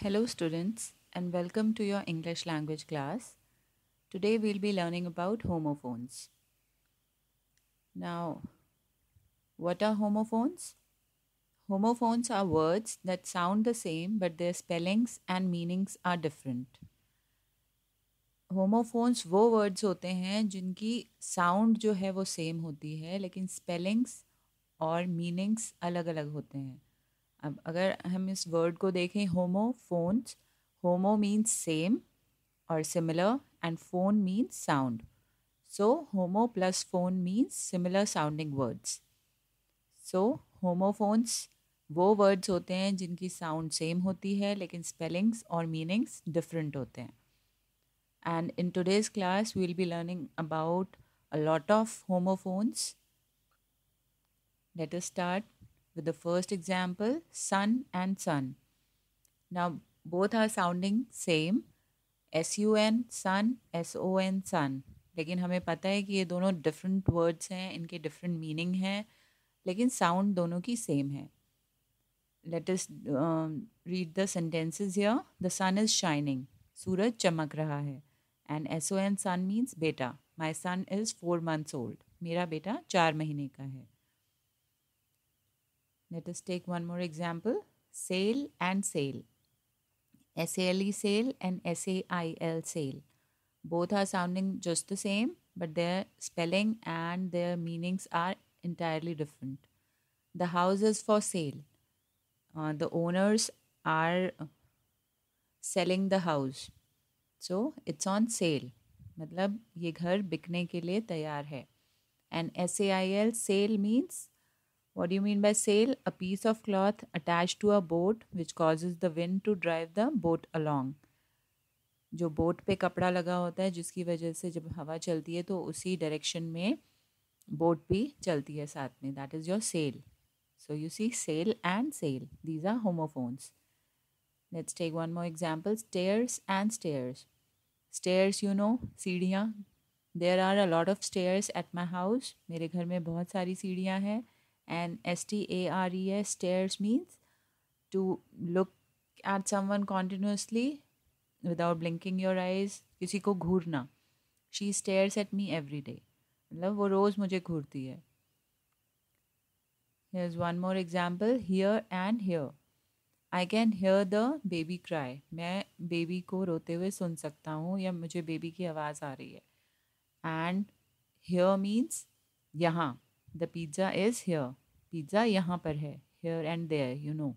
Hello, students, and welcome to your English language class. Today, we'll be learning about homophones. Now, what are homophones? Homophones are words that sound the same but their spellings and meanings are different. Homophones वो words होते हैं जिनकी sound जो है वो same होती है लेकिन स्पेलिंग्स और मीनिंग्स अलग अलग होते हैं. अब अगर हम इस वर्ड को देखें homophones, homo means same or similar and phone means sound. So homo plus phone means similar sounding words. So homophones वो वर्ड्स होते हैं जिनकी साउंड सेम होती है लेकिन स्पेलिंग्स और मीनिंग्स डिफरेंट होते हैं. And in today's class we'll be learning about a lot of homophones. Let us start with the first example, sun and sun. Now both are sounding same, SUN sun, SON सन. लेकिन हमें पता है कि ये दोनों different words हैं, इनके different meaning हैं, लेकिन साउंड दोनों की सेम है. Let us read the sentences here. The sun is shining, सूरज चमक रहा है. एंड SON सन मीन्स बेटा. My son is 4 months old, मेरा बेटा 4 महीने का है. Let us take one more example, sale and sale. SALE sale and SAIL sale. Both are sounding just the same, but their spelling and their meanings are entirely different. The house is for sale. The owners are selling the house. So it's on sale. मतलब ये घर बिकने के लिए तैयार है. And SAIL sale means, what do you mean by sail? A piece of cloth attached to a boat which causes the wind to drive the boat along. जो boat पे कपड़ा लगा होता है जिसकी वजह से जब हवा चलती है तो उसी डायरेक्शन में बोट भी चलती है साथ में. That is your cell. So you see sale and cell, these are homophones. Let's take one more example, stairs and stares. Stairs you know, सीढ़ियाँ. There are a lot of stairs at my house. मेरे घर में बहुत सारी सीढ़ियाँ हैं. And STARES stares means to look at someone continuously without blinking your eyes. किसी को घूरना. She stares at me every day, मतलब वो रोज़ मुझे घूरती है. Here is one more example, here and here. I can hear the baby cry. मैं baby को रोते हुए सुन सकता हूँ या मुझे बेबी की आवाज़ आ रही है. एंड हियर मीन्स यहाँ. The pizza is here. Pizza यहाँ पर है. Here and there, you know.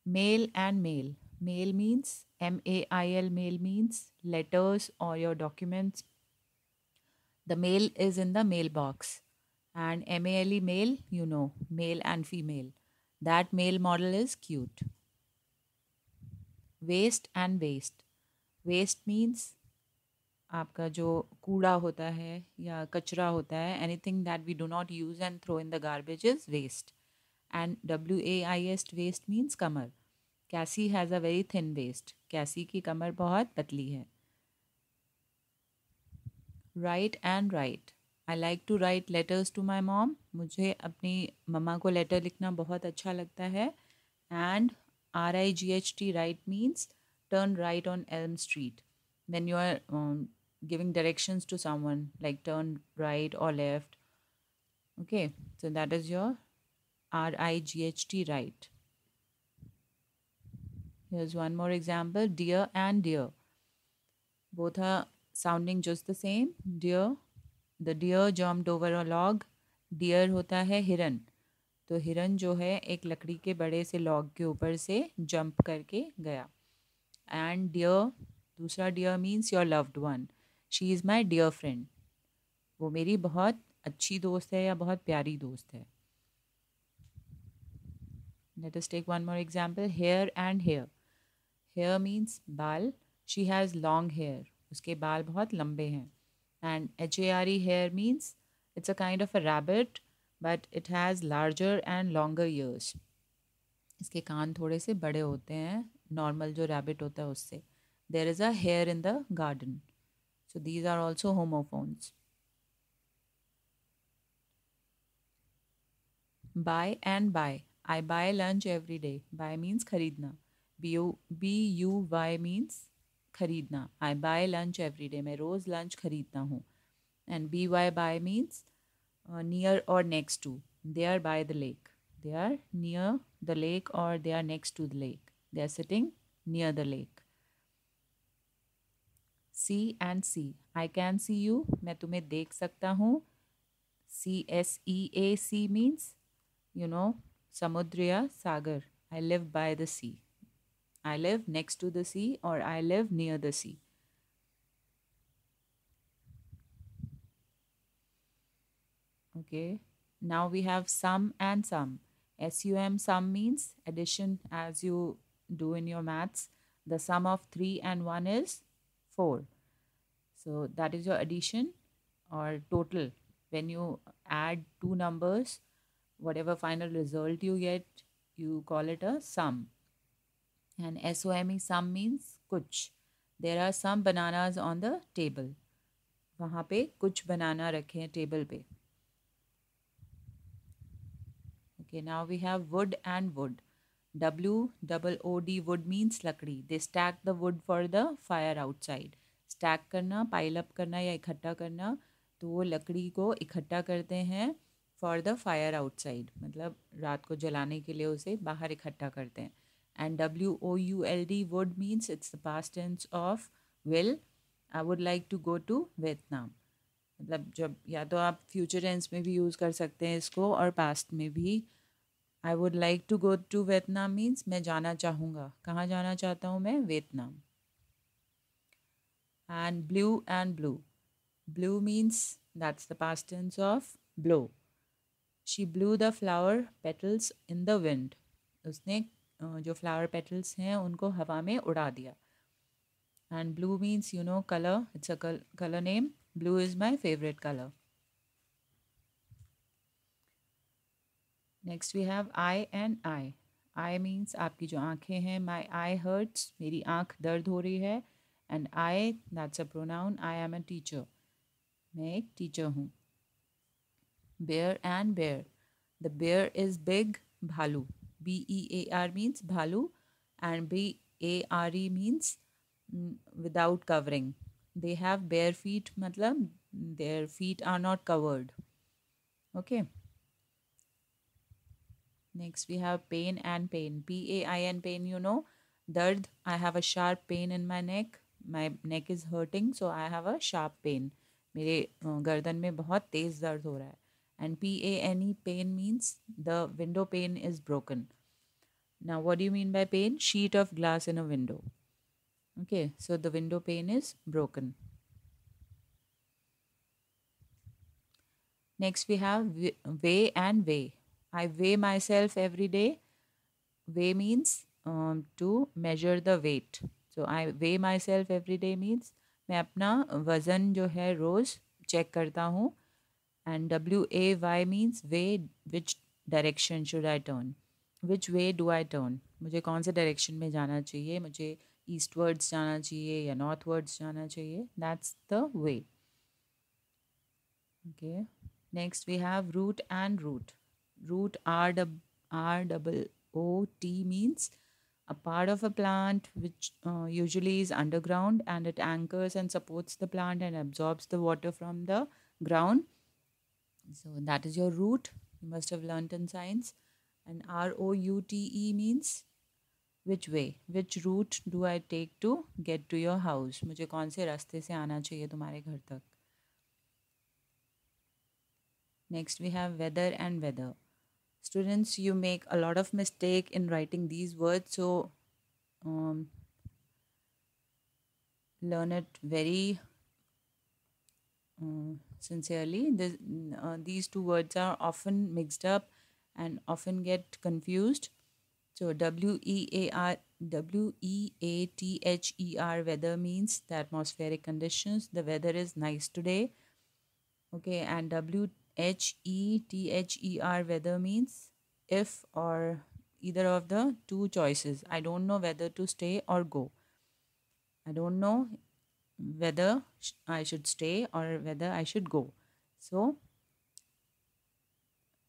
Mail and mail. Mail means MAIL. Mail means letters or your documents. The mail is in the mailbox. And MALE male, you know, male and female. That male model is cute. Waste and waste. Waste means आपका जो कूड़ा होता है या कचरा होता है, anything that we do not use and throw in the garbage is waste. And WAIST waste means कमर. Cassie has a very thin waist. Cassie की कमर बहुत पतली है. Right and write. I like to write letters to my mom. मुझे अपनी मम्मा को letter लिखना बहुत अच्छा लगता है. And RIGHT right means turn right on Elm street. when you are giving directions to someone, like turn right or left. Okay, so that is your RIGHT right. Here's one more example, dear and dear. Both are sounding just the same. Deer, the deer jumped over a log. Deer होता है हिरन. तो हिरन जो है एक लकड़ी के बड़े से लॉग के ऊपर से जंप करके गया. एंड डियर, दूसरा dear means your loved one. She is my dear friend. वो मेरी बहुत अच्छी दोस्त है या बहुत प्यारी दोस्त है. Let us take one more example, hair and hare. Hair means बाल. She has long hair. उसके बाल बहुत लंबे हैं. And HARE hare means it's a kind of a rabbit but it has larger and longer ears. इसके कान थोड़े से बड़े होते हैं नॉर्मल जो रैबिट होता है उससे. There is a hare in the garden. So these are also homophones. Buy and bye. I buy lunch every day. Buy means खरीदना. B-U-Y means खरीदना. I buy lunch every day. मैं रोज़ lunch खरीदता हूँ. And B-Y buy means near or next to. They are by the lake. They are near the lake or they are next to the lake. They are sitting near the lake. See and see. I can see you. मैं तुम्हें देख सकता हूँ. CSEAC means, Samudriya Sagar. I live by the sea. I live next to the sea or I live near the sea. Okay. Now we have sum and sum. SUM sum means addition as you do in your maths. The sum of 3 and 1 is 4. So that is your addition or total. When you add two numbers, whatever final result you get, you call it a sum. And SOME sum means kuch. There are some bananas on the table. वहाँ पे कुछ बनाना रखे हैं table पे. Okay, now we have wood and wood. WOOD wood means लकड़ी. They stack the wood for the fire outside. Stack करना, pile up करना या इकट्ठा करना. तो वो लकड़ी को इकट्ठा करते हैं for the fire outside. मतलब रात को जलाने के लिए उसे बाहर इकट्ठा करते हैं. And WOULD would means it's the past tense of will. I would like to go to Vietnam. मतलब जब या तो आप फ्यूचर टेंस में भी यूज़ कर सकते हैं इसको और पास्ट में भी. I would like to go to Vietnam means मैं जाना चाहूँगा. कहाँ जाना चाहता हूँ मैं? Vietnam. And blew. Blue means that's the past tense of blow. She blew the flower petals in the wind. उसने जो flower petals हैं उनको हवा में उड़ा दिया. And blue means color. It's a color name. Blue is my favorite color. Next we have I and I. I means आपकी जो आँखें हैं. My eye hurts. मेरी आँख दर्द हो रही है. And I, that's a pronoun. I am a teacher. मैं एक टीचर हूँ. Bear and bear. The bear is big. Bhalu. BEAR means bhalu. And BARE means without covering. They have bare feet. मतलब their feet are not covered. Okay. Next we have pain and pain. PAIN pain, Dard. I have a sharp pain in my neck. My neck is hurting, so I have a sharp pain. मेरे गर्दन में बहुत तेज़ दर्द हो रहा है. And PANE pain means the window pane is broken. Now what do you mean by pane? Sheet of glass in a window. Okay, so the window pane is broken. Next we have weigh and weigh. I weigh myself every day. Weigh means to measure the weight. So I weigh myself every day means मैं अपना वज़न जो है रोज़ check करता हूँ. And WAY means way. Which direction should I turn? Which way do I turn? मुझे कौन से डायरेक्शन में जाना चाहिए? मुझे ईस्टवर्ड्स जाना चाहिए या नॉर्थवर्ड्स जाना चाहिए? That's the way. Okay. Next we have root and root. Root ROOT means a part of a plant which usually is underground and it anchors and supports the plant and absorbs the water from the ground. So that is your root. You must have learnt in science. And ROUTE means which way. Which route do I take to get to your house? मुझे कौन से रास्ते से आना चाहिए तुम्हारे घर तक? Next we have weather and weather. Students, you make a lot of mistake in writing these words, so learn it very sincerely. These two words are often mixed up and often get confused. So WEATHER weather means the atmospheric conditions. The weather is nice today. Okay, and WHETHER weather means if or either of the two choices. I don't know whether to stay or go. I don't know whether I should stay or whether I should go. So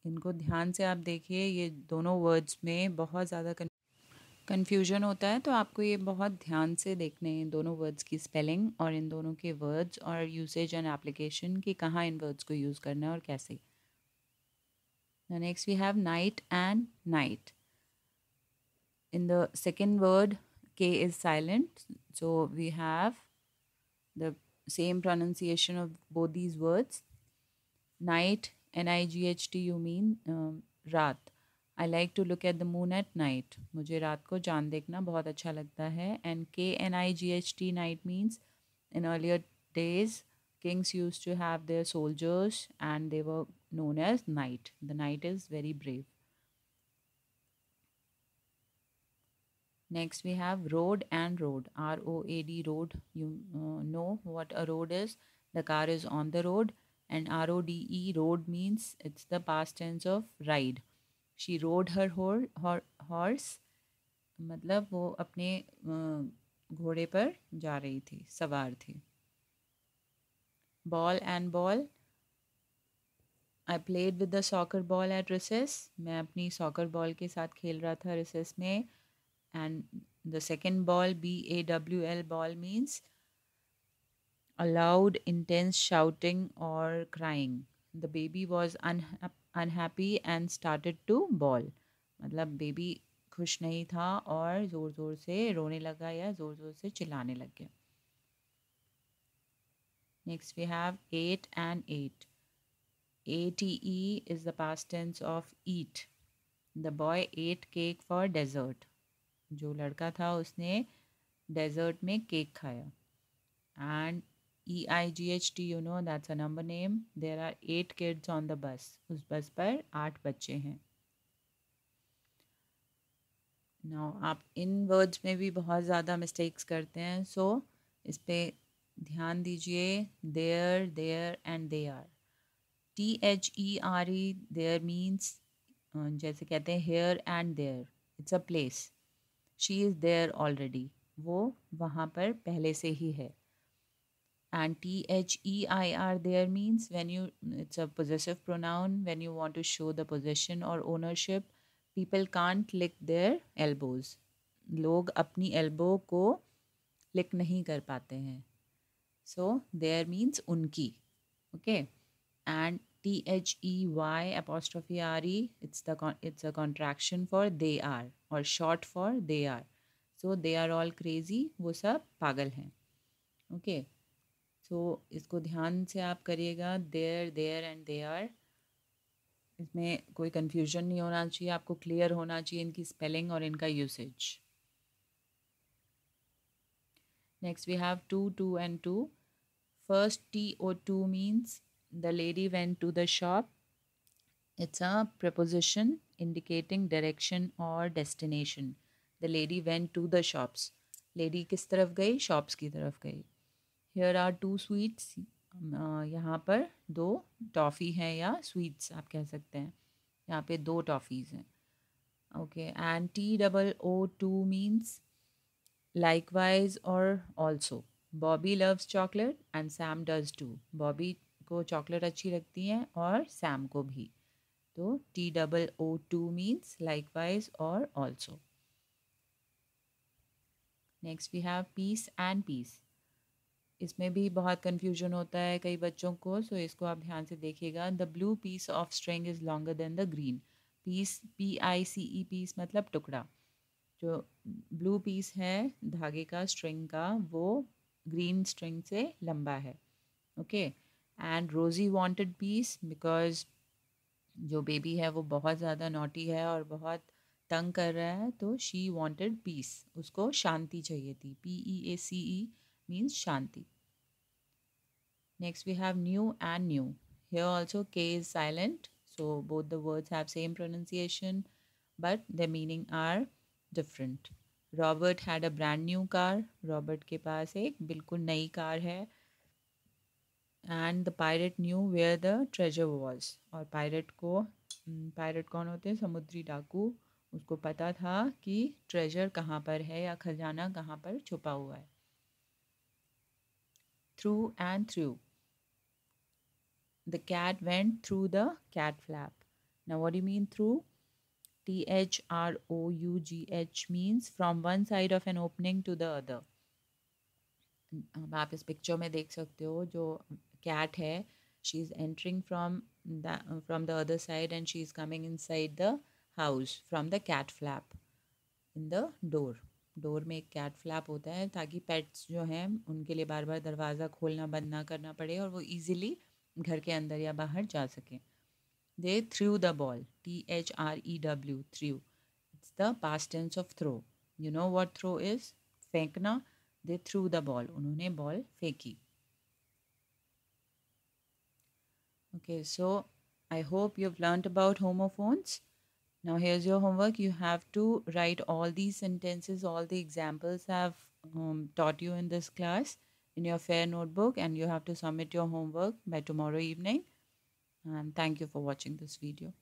इनको ध्यान से आप देखिए, ये दोनों words में बहुत ज़्यादा कन्फ्यूजन होता है, तो आपको ये बहुत ध्यान से देखने हैं दोनों वर्ड्स की स्पेलिंग और इन दोनों के वर्ड्स और यूसेज एंड एप्लीकेशन कि कहाँ इन वर्ड्स को यूज़ करना है और कैसे. Next we have knight and night. In the second word, K is silent, so we have the same pronunciation of both these words. Night, Night, you mean रात. I like to look at the moon at night. मुझे रात को चांद देखना बहुत अच्छा लगता है. And Knight, night means in earlier days, kings used to have their soldiers and they were known as knight. The knight is very brave. Next, we have road and road. ROAD, road. You know what a road is. The car is on the road. And RODE, road means it's the past tense of ride. She rode her horse. मतलब वो अपने घोड़े पर जा रही थी, सवार थी. Ball and ball. I played with the soccer ball at recess. मैं अपनी soccer ball के साथ खेल रहा था recess में. And the second ball, BAWL, ball means a loud, intense shouting or crying. The baby was unhappy and started to bawl. मतलब baby खुश नहीं था और ज़ोर ज़ोर से रोने लगा या ज़ोर ज़ोर से चिल्लाने लग गया. Next we have 8 and 8. ATE is the past tense of eat. The boy ate cake for dessert. जो लड़का था उसने डेजर्ट में केक खाया. And EIGHT, you know, that's a number name. There are 8 kids on the bus. उस बस पर 8 बच्चे हैं. Now आप इन वर्ड्स में भी बहुत ज़्यादा मिस्टेक्स करते हैं, सो इस पर ध्यान दीजिए. There, their and they are. THERE, there means जैसे कहते हैं here and there, it's a place. She is there already, वो वहाँ पर पहले से ही है. And THEIR there means when you, it's a possessive pronoun. When you want to show the possession or ownership, people can't lick their elbows. लोग अपनी elbow को lick नहीं कर पाते हैं. So there means उनकी. Okay. And THEY apostrophe RE, it's a contraction for they are or short for they are. So they are all crazy, वो सब पागल हैं. Okay. सो इसको ध्यान से आप करिएगा. There, their and they are, इसमें कोई कन्फ्यूजन नहीं होना चाहिए, आपको क्लियर होना चाहिए इनकी स्पेलिंग और इनका usage. Next we have to, too and two. First TO2 means the lady went to the shop. It's a preposition indicating direction or destination. The lady went to the shops. Lady किस तरफ गई? Shops की तरफ गई. Here are 2 sweets. यहाँ पर 2 toffee हैं या स्वीट्स आप कह सकते हैं. यहाँ पे 2 टॉफ़ीज़ हैं. Okay. And TOO2 means likewise or also. Bobby loves chocolate and Sam does too. Bobby को चॉकलेट अच्छी लगती है और सैम को भी. तो TOO2 means likewise or also. Next we have piece and peace. इसमें भी बहुत कन्फ्यूजन होता है कई बच्चों को, सो इसको आप ध्यान से देखिएगा. The blue piece of string is longer than the green piece. PICE, piece मतलब टुकड़ा. जो ब्लू पीस है धागे का, स्ट्रिंग का, वो ग्रीन स्ट्रिंग से लंबा है. ओके. एंड रोज़ी वांटेड पीस बिकॉज जो बेबी है वो बहुत ज़्यादा नॉटी है और बहुत तंग कर रहा है, तो शी वांटेड पीस, उसको शांति चाहिए थी. PEACE means shanti. Next we have new and new. Here also K is silent, so both the words have same pronunciation but their meaning are different. Robert had a brand new car. Robert के पास एक बिल्कुल नई car है. And the pirate knew where the treasure was. और pirate कौन होते हैं? समुद्री डाकू. उसको पता था कि treasure कहाँ पर है या खजाना कहाँ पर छुपा हुआ है. Through and through. The cat went through the cat flap. Now, what do you mean through? THROUGH means from one side of an opening to the other. अब आप इस पिक्चर में देख सकते हो जो कैट है, she is entering from the other side and she is coming inside the house from the cat flap in the door. Door में एक कैट फ्लैप होता है ताकि पेट्स जो हैं उनके लिए बार बार दरवाज़ा खोलना बंद ना करना पड़े और वो ईजिली घर के अंदर या बाहर जा सकें. They threw the ball. THREW, threw. It's the past tense of throw. You know what throw is? फेंकना. They threw the ball. उन्होंने बॉल फेंकी. Okay, so I hope you've learned about homophones. Now here's your homework. You have to write all these sentences, all the examples I've taught you in this class in your fair notebook, and you have to submit your homework by tomorrow evening. And thank you for watching this video.